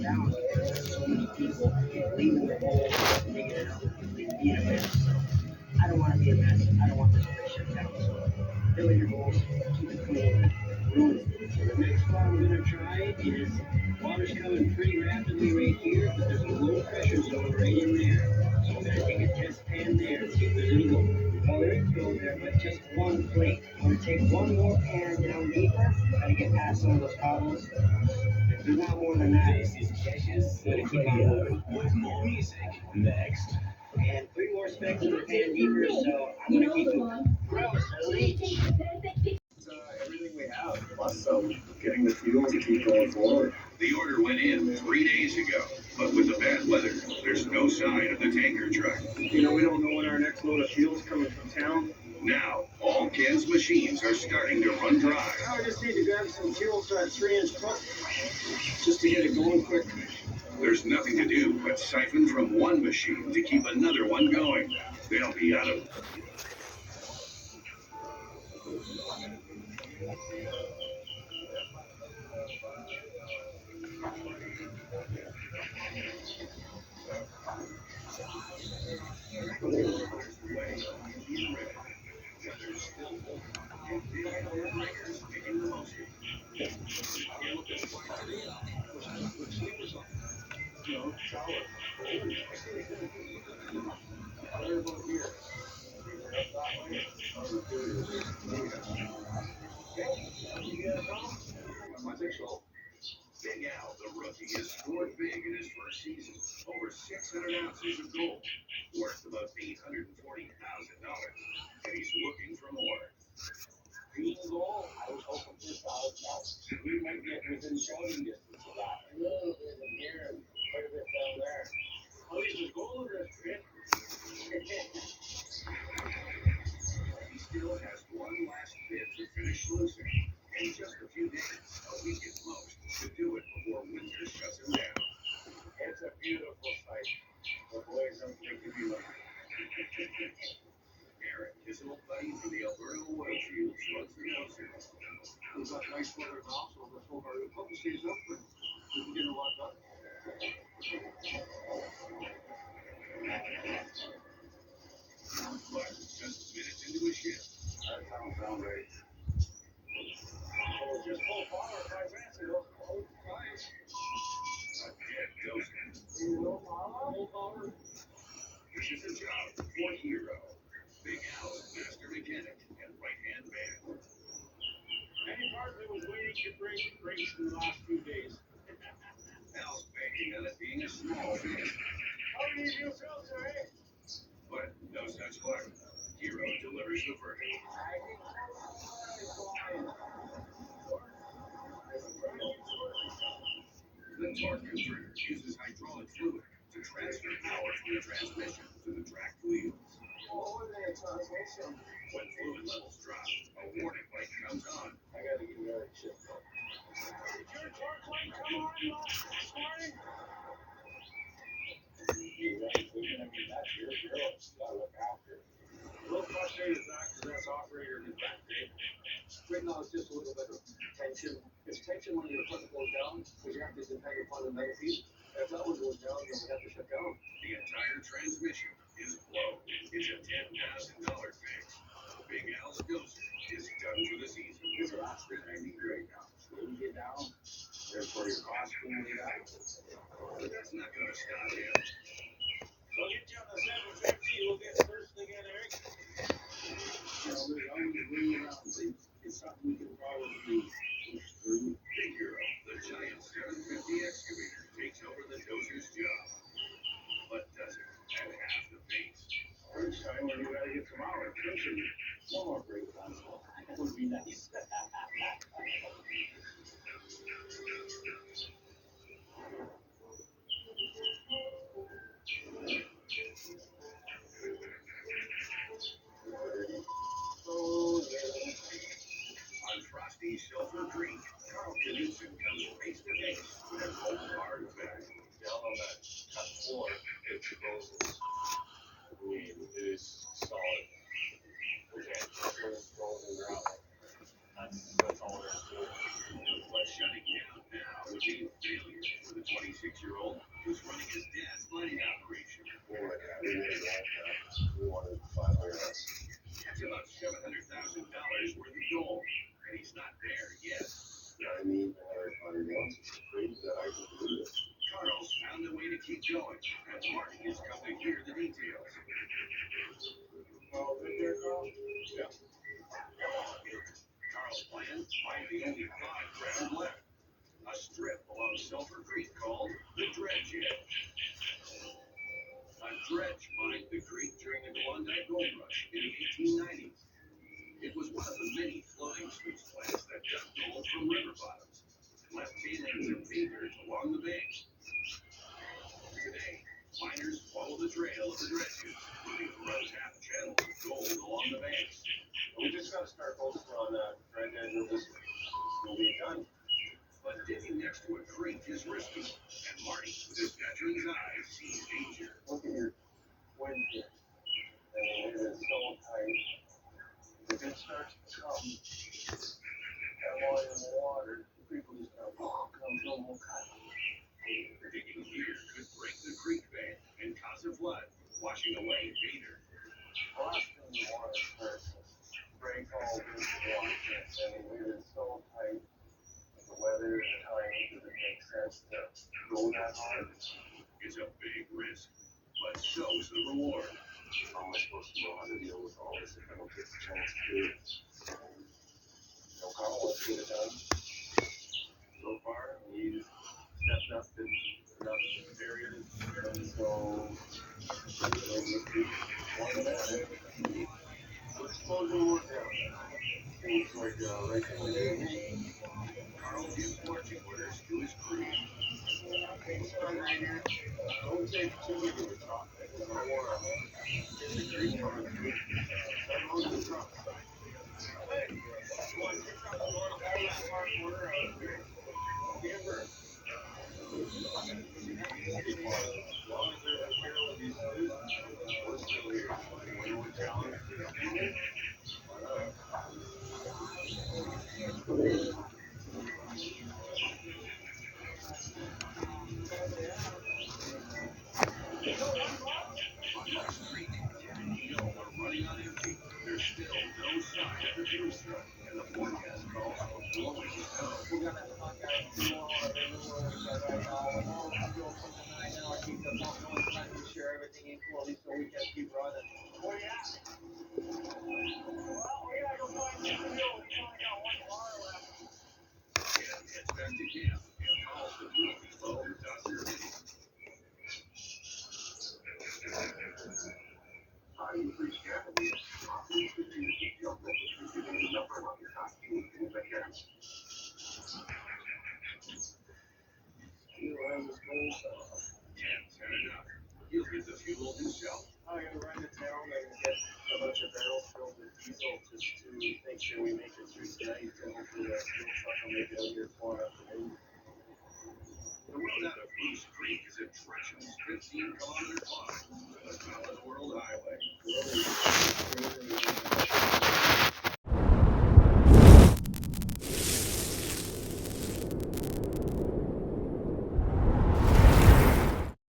down because so many people leaving their holes, digging it up, being a mess. So I don't want to be a mess. I don't want this place shut down. So fill your holes, keep it clean, ruin it. So the next spot I'm going to try is water's coming pretty rapidly right here, but there's a low pressure zone right in there. So I'm going to take a test pan there and see if there's any gold. Well, there is gold there, but just one plate. I'm going to take one more pan down deeper. Got to get past some of those potholes. If we want more than that, this is Kesha's. Gonna keep on moving. With more music. Next. And three more specks in the pan deeper, so I'm gonna keep moving. Gross, a leech. Everything we have, plus getting the fuel to keep going forward. The order went in 3 days ago, but with the bad weather, there's no sign of the tanker truck. We don't know when our next load of fuel is coming from town. Now, all Ken's machines are starting to run dry. I just need to grab some fuel for that 3-inch pump, just to get it going quick. There's nothing to do but siphon from one machine to keep another one going. They'll be out of... Big Al, the rookie, has scored big in his first season. Over 600 ounces of gold, worth about $840,000. And he's looking for more. Green gold, I was hoping for 1,000 ounces. We might get within shouting distance of that. A little bit in here and quite a bit down there. At least there's gold in this pit. He still has one last bit to finish losing. In just a few days, a week at most, to do it before winter shuts him down. It's a beautiful sight. The boys don't think to be lucky. Eric, his old buddy from the Alberta oil fields, runs the dozer. We've got nice weather now, so let's hope our equipment stays up and we can get a lot done. But just minutes into his shift. That sounds right. So just full power 5 minutes ago. Oh, nice. A dead dozer. Full power. This is a job for Hero. Big Al's master mechanic and right-hand man. Any part that was waiting to breaks in the last few days. Al's banking on it being a small fish. How do you feel today? But no such luck. Hero delivers the verdict. I think the torque converter uses hydraulic fluid to transfer power from the transmission to the tracked wheels. When fluid levels drop, a warning light comes on. I gotta get another chip. Did your torque light come on this morning? That's your girl. You gotta look after it. A little frustrated Zach, because that's operator in back day. Right now it's just a little bit of tension. It's tension when your foot goes down, because you have to depend upon the metal feet. If that one goes down, then we have to shut down. The entire transmission is blown. It's a $10,000 fix. Big Al's dozer is done for the season. This is the last thing I need right now. When you get down, therefore your cost will be out. But that's not going to stop him. So I'll get you on the 750. We'll get first again, Eric. There's always a way around things. It's something we can probably push through. Big Hero, the giant 750 excavator, takes over the dozer's job. But does it at half the pace. First time when you gotta get some hours. One more break on it. That would be nice. On Frosty Silver Creek, Carl Knudsen comes face to face with an old hard fact. Down on that cut floor, it goes. I mean, it is solid. Okay, frozen gravel. That's about $700,000 worth of gold, and he's not there yet. Carl's found a way to keep going, and Marty has come to hear the details. Carl's plan, find the only bog ground left, a strip along Sulphur Creek called the Dredge. A dredge mined the creek during the Klondike Gold Rush in the 1890s. It was one of the many floating sluice plants that dug gold from river bottoms and left tailings and pay dirt along the banks. Today, miners follow the trail of the dredges, looking for untapped channels of gold along the banks. We just got to start focusing on that right edge of this. We'll be done. But digging next to a creek is risky, and Marty, with his veteran's eyes, sees danger. Look at your wind here. And it is so tight. If it starts to come, that volume of water, people just go, oh, come from the cut. Digging here could break the creek bank and cause a flood, washing away pay dirt. The last thing you want is for it to break all this water. And it is so tight. The weather and the timing doesn't make sense to go that hard. It's a big risk, but so's the reward. How am I supposed to know how to deal with all this if I don't get the chance to do it? Carl wants to get it done. So far, he's stepped up in enough areas, and so one of that. We're supposed to work out. Seems like right thing to do. Carl gives marching orders to his crew. Okay, start right here. Don't take too big of a drop. I don't want to get the creek coming through. Start loading the truck. Hey, one, two trucks going all that hard water out here. Camber. As long as they're careful, these dudes, we're still here. When we're challenged, why not? On the street, Ken and Neil are running on empty. There's still no sign of the truth struck, and the forecast calls for blowing snow. We're gonna knock out 2 more of everywhere we go right now. And all we do from the 9 hour keep the pump going, trying to share everything equally so we can keep running. Well, yeah. Well, we gotta go find the hill. We only got 1 bar left. Ken heads back to camp and calls the crew below Dr. City. You've reached Gavin. Please continue to jump up with you the number of your costume in the hands. You have this gold stuff. Ken's had enough. He'll get the fuel himself. I'm gonna run to town and get a bunch of barrels filled with diesel just to make sure we make it through tonight. And hopefully that fuel truck will make it out here tomorrow afternoon. The road out of Bruce Creek is a treacherous 15-kilometer climb to the Mountain World Highway. Really,